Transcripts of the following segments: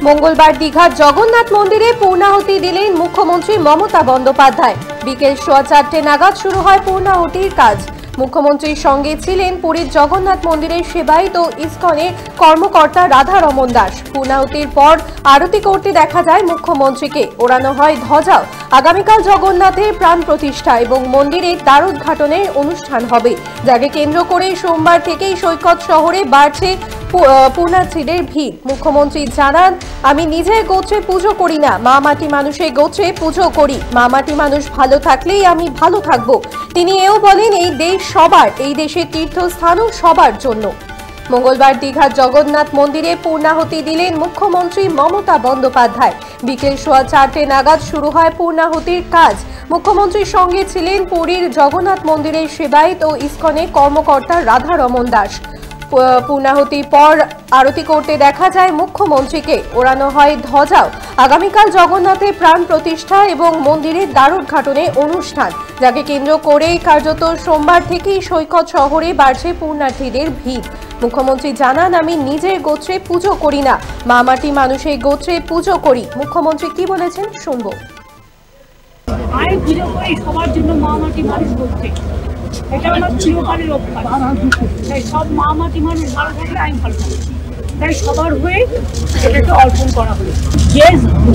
মঙ্গলবার দীঘার জগন্নাথ মন্দিরে পূর্ণাহুতি দিলেন মুখ্যমন্ত্রী মমতা বন্দ্যোপাধ্যায়। বিকেল 4:30 নাগাদ শুরু হয় পূর্ণাহুতির কাজ। মুখ্যমন্ত্রীর সঙ্গে ছিলেন পুরীর জগন্নাথ মন্দিরের সেবায়িত ইসকনের কর্মকর্তা রাধারমন দাস। পূর্ণাহুতির পর আরতি করতে দেখা যায় মুখ্যমন্ত্রীকে। ওড়ানো হয় ধ্বজাও। আগামীকাল জগন্নাথের প্রাণ প্রতিষ্ঠা এবং মন্দিরের দ্বারোদ্ঘাটনের অনুষ্ঠান হবে, যাকে কেন্দ্র করে সোমবার থেকেই সৈকত শহরে বাড়ছে পুণ্যার্থীদের ভিড়। মুখ্যমন্ত্রী জানান, আমি নিজের গোত্রে পুজো করি না, মা মাটি মানুষের গোত্রে পুজো করি। মা মাটি মানুষ ভালো থাকলেই আমি ভালো থাকব। তিনি এও বলেন, এই দেশ সবার, এই দেশের তীর্থস্থানও সবার জন্য। মঙ্গলবার দীঘার জগন্নাথ মন্দিরে পূর্ণাহুতি দিলেন মুখ্যমন্ত্রী মমতা বন্দ্যোপাধ্যায়। বিকেল 4:30 নাগাদ শুরু হয় পূর্ণাহুতির কাজ। মুখ্যমন্ত্রীর সঙ্গে ছিলেন পুরীর জগন্নাথ মন্দিরের সেবায়িত ও ইসকনের কর্মকর্তা রাধারমন দাস। পূর্ণাহুতির পর আরতি করতে দেখা যায় মুখ্যমন্ত্রীকে। ওড়ানো হয় ধ্বজাও। আগামীকাল জগন্নাথের প্রাণ প্রতিষ্ঠা এবং মন্দিরের দ্বারোদ্ঘাটনের অনুষ্ঠান, যাকে কেন্দ্র করে কার্যত সোমবার থেকেই সৈকত শহরে বাড়ছে পুণ্যার্থীদের ভিড়। মুখ্যমন্ত্রী জানান, আমি নিজের গোত্রে পুজো করি না, মা মাটি মানুষের গোত্রে পুজো করি। মুখ্যমন্ত্রী কি বলেছেন শুনবো। আমি পুজো করি সবার জন্য, মা মাটি মানুষ গোত্রে। এটা আমার চিরকালের অভ্যাস। তাই সব মা মাটি মানুষ ভালো থাকলে আমি ভালো থাকি, তাই সবার হয়ে এটাকে অর্পণ करा हूँ। ये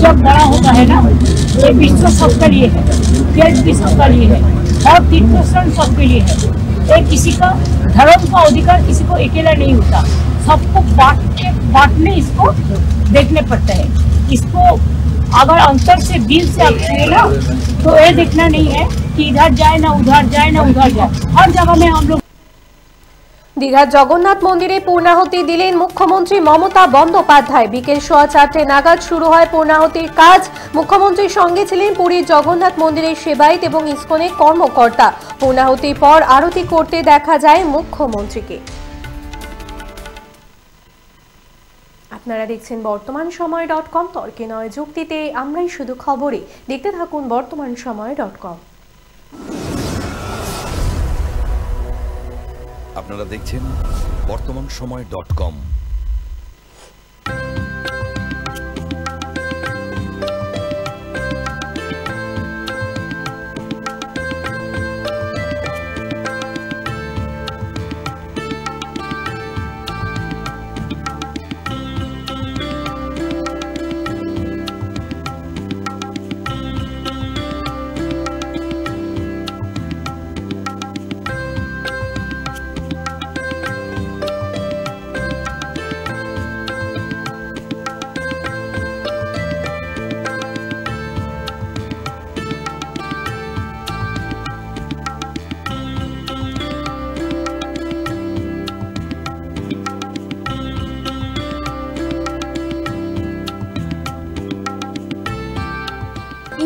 जब बड़ा होता है ना, ये विश्व सबका लिए है, देश भी सबका लिए है और तीर्थस्थान सबके लिए है। ये किसी का धर्म का अधिकार किसी को अकेला नहीं होता, सबको बांटने इसको देखने पड़ता है। इसको अगर अंतर से दिल से आप छुए ना, तो ये देखना नहीं है कि इधर जाए ना उधर जाए ना उधर जाए, हर जगह में हम लोग। দীঘার জগন্নাথ মন্দিরে পূর্ণাহুতি দিলেন মুখ্যমন্ত্রী মমতা বন্দ্যোপাধ্যায়। বিকেল 4:30 নাগাদ শুরু হয় পূর্ণাহুতির কাজ। মুখ্যমন্ত্রীর সঙ্গে ছিলেন পুরীর জগন্নাথ মন্দিরের সেবায়িত এবং ইসকনের কর্মকর্তা। পূর্ণাহুতির পর আরতি করতে দেখা যায় মুখ্যমন্ত্রীকে। আপনারা দেখছেন বর্তমানসময়.com। তর্কে নয় যুক্তিতে, আমরাই শুধু খবরে। দেখতে থাকুন বর্তমানসময়.com। আপনারা দেখছেন বর্তমানসময়.com।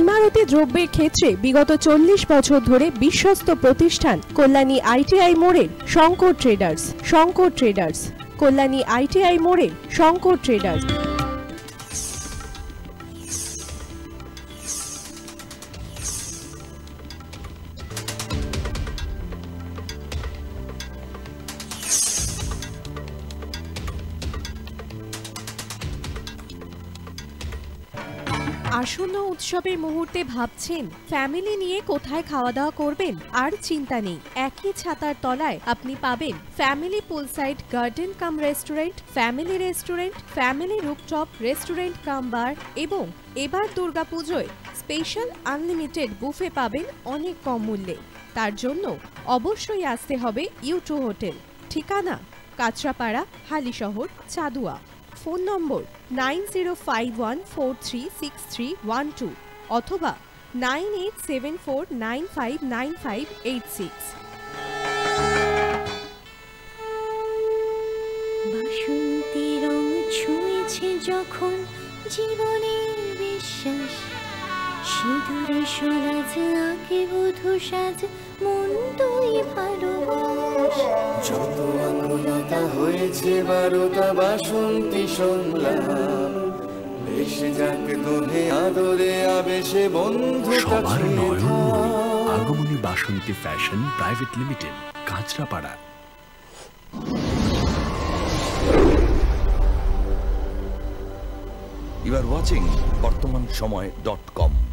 ইমারতি দ্রব্যের ক্ষেত্রে বিগত 40 বছর ধরে বিশ্বস্ত প্রতিষ্ঠান কল্যাণী আইটিআই মোড়ের শঙ্কর ট্রেডার্স। কল্যাণী আইটিআই মোড়ের শঙ্কর ট্রেডার্স। আসন্ন উৎসবের মুহূর্তে ভাবছেন ফ্যামিলি নিয়ে কোথায় খাওয়া দাওয়া করবেন? আর চিন্তা নেই, একই ছাতার তলায় আপনি পাবেন family poolside garden cum restaurant, family rooftop restaurant cum bar এবং এবার দুর্গাপুজোয় স্পেশাল আনলিমিটেড বুফে পাবেন অনেক কম মূল্যে। তার জন্য অবশ্যই আসতে হবে ইউ2 হোটেল। ঠিকানা কাঁচরাপাড়া, হালিশহর, চাদুয়া। ফোন নম্বর 9051436312 অথবা 9874959586। বাসন্তী রং ছুঁয়েছে যখন জীবনের বিশ্বাস, সিঁদুরে সরাজ আঁকে বধূ সাজ, মন তুই ভালোবাস। যত আকুলতা হয়েছে বারোটা বাসন্তী সংলাপ, এসে যাক দোহে আদরে আবেশে বন্ধুটা Agamoni Basanti fashion private limited, Kanchrapara. You are watching Bartaman সময়.com।